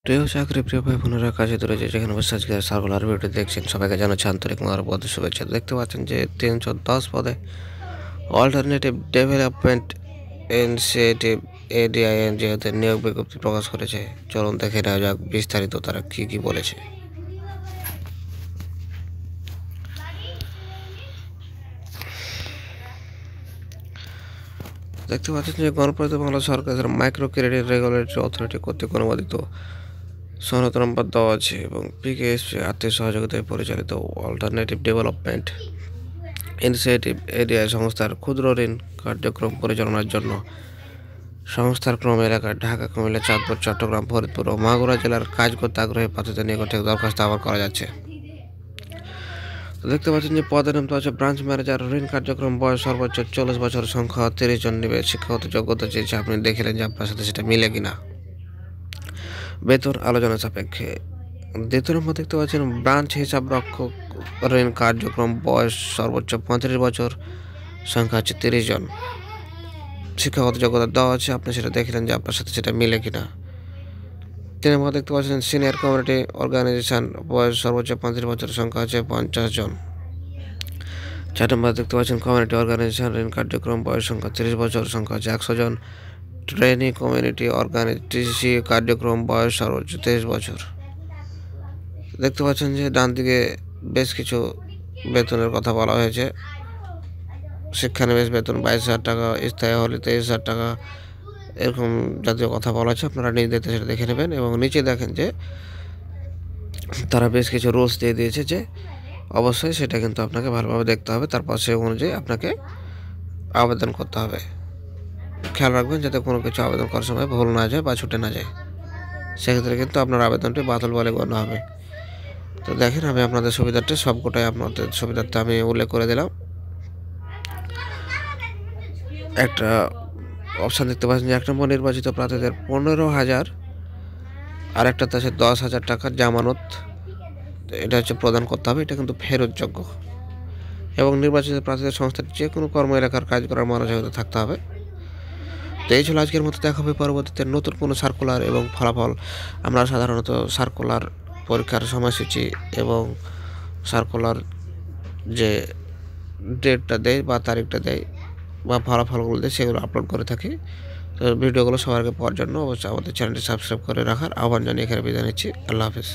প্রিয় চাকরি প্রিয় ভাই বোনেরা কাজে দূরে যেখানে বসে আজকে সার্কুলার ভিডিও দেখছেন সবাইকে জানাচ্ছি আন্তরিক মোবারকবাদ শুভেচ্ছা। দেখতে পাচ্ছেন যে ৩১০ পদে অল্টারনেটিভ ডেভেলপমেন্ট ইনিশিয়েটিভ ADING এদের নিয়োগ বিজ্ঞপ্তি প্রকাশ করেছে। চলুন দেখে নেওয়া যাক বিস্তারিত তারা কি বলেছে। দেখতে পাচ্ছেন যে গণপ্রজাতন্ত্রী বাংলাদেশ সরকারের মাইক্রো ক্রেডিট রেগুলেটরি অথরিটি কর্তৃক অনুমোদিত সনদ নম্বর দেওয়া আছে এবং PKSP আর্থিক সহযোগিতায় পরিচালিত অল্টারনেটিভ ডেভেলপমেন্ট ইনিশিয়েটিভ ADI সংস্থার ক্ষুদ্র ঋণ কার্যক্রম পরিচালনার জন্য সংস্থার ক্রম এলাকায় ঢাকা, কুমিল্লা, চাঁদপুর, চট্টগ্রাম, ফরিদপুর ও মাগুরা জেলার কাজ করতে আগ্রহী প্রার্থীদের নিকট থেকে দরখাস্ত আহ্বান করা যাচ্ছে। দেখতে পাচ্ছেন যে পদের নাম তো আছে ব্রাঞ্চ ম্যানেজার। ঋণ কার্যক্রম, বয়স সর্বোচ্চ 40 বছর, সংখ্যা 30 জন নিবে। শিক্ষাগত যোগ্যতা চেয়েছে, আপনি দেখলেন যে আপনার সাথে সেটা মিলে কিনা। বেতন আলোচনা সাপেক্ষে। দ্বিতীয় নম্বর দেখতে পাচ্ছেন ব্রাঞ্চ হিসাব রক্ষক, ঋণ কার্যক্রম, বয়স সর্বোচ্চ 35 বছর, সংখ্যা হচ্ছে 30 জন। শিক্ষাগত যোগ্যতা দেওয়া আছে, আপনি সেটা দেখলেন যে আপনার সাথে সেটা মিলে কিনা। 3 নম্বর দেখতে পাচ্ছেন সিনিয়র কমিউনিটি অর্গানাইজেশন, বয়স সর্বোচ্চ 35 বছর, সংখ্যা হচ্ছে 50 জন। 4 নম্বর দেখতে পাচ্ছেন কমিউনিটি অর্গানাইজেশন, ঋণ কার্যক্রম, বয়স সংখ্যা 30 বছর, সংখ্যা হচ্ছে 100 জন। ট্রেনি কমিউনিটি অর্গানাইজেশন কার্যক্রম, বয়স সর্বোচ্চ 23 বছর। দেখতে পাচ্ছেন যে ডান দিকে বেশ কিছু বেতনের কথা বলা হয়েছে। শিক্ষানবিশ বেতন 22,000 টাকা, স্থায়ী হলে 23,000 টাকা, এরকম জাতীয় কথা বলা আছে। আপনারা নিজেদের সেটা দেখে নেবেন এবং নিচে দেখেন যে তারা বেশ কিছু রুলস দিয়ে দিয়েছে যে অবশ্যই সেটা কিন্তু আপনাকে ভালোভাবে দেখতে হবে, তারপর সে অনুযায়ী আপনাকে আবেদন করতে হবে। খেয়াল রাখবেন যাতে কোনো কিছু আবেদন করার সময় ভুল না যায় বা ছুটে না যায়, সেক্ষেত্রে কিন্তু আপনার আবেদনটি বাতিল বলে গণ্য হবে। তো দেখেন, আমি আপনাদের সুবিধার্থে সবকটাই আপনাদের সুবিধার্থে আমি উল্লেখ করে দিলাম। একটা অপশান দেখতে পাচ্ছেন যে 1 নম্বর নির্বাচিত প্রার্থীদের 15,000 আর একটাতে আছে 10,000 টাকার জামানত, এটা হচ্ছে প্রদান করতে হবে। এটা কিন্তু ফেরতযোগ্য এবং নির্বাচিত প্রার্থীদের সংস্থার যে কোনো কর্ম এলাকার কাজ করার মানসিকতা থাকতে হবে। তো এই ছিল আজকের মতো। দেখা হবে পরবর্তীতে নতুন কোনো সার্কুলার এবং ফলাফল। আমরা সাধারণত সার্কুলার পরীক্ষার সময়সূচি এবং সার্কুলার যে ডেটটা দেয় বা তারিখটা দেয় বা ফলাফলগুলো দেয় সেগুলো আপলোড করে থাকি। তো ভিডিওগুলো সবার আগে পাওয়ার জন্য অবশ্যই আমাদের চ্যানেলটি সাবস্ক্রাইব করে রাখার আহ্বান জানিয়ে এখানে বিদায় নিচ্ছি। আল্লাহ হাফিজ।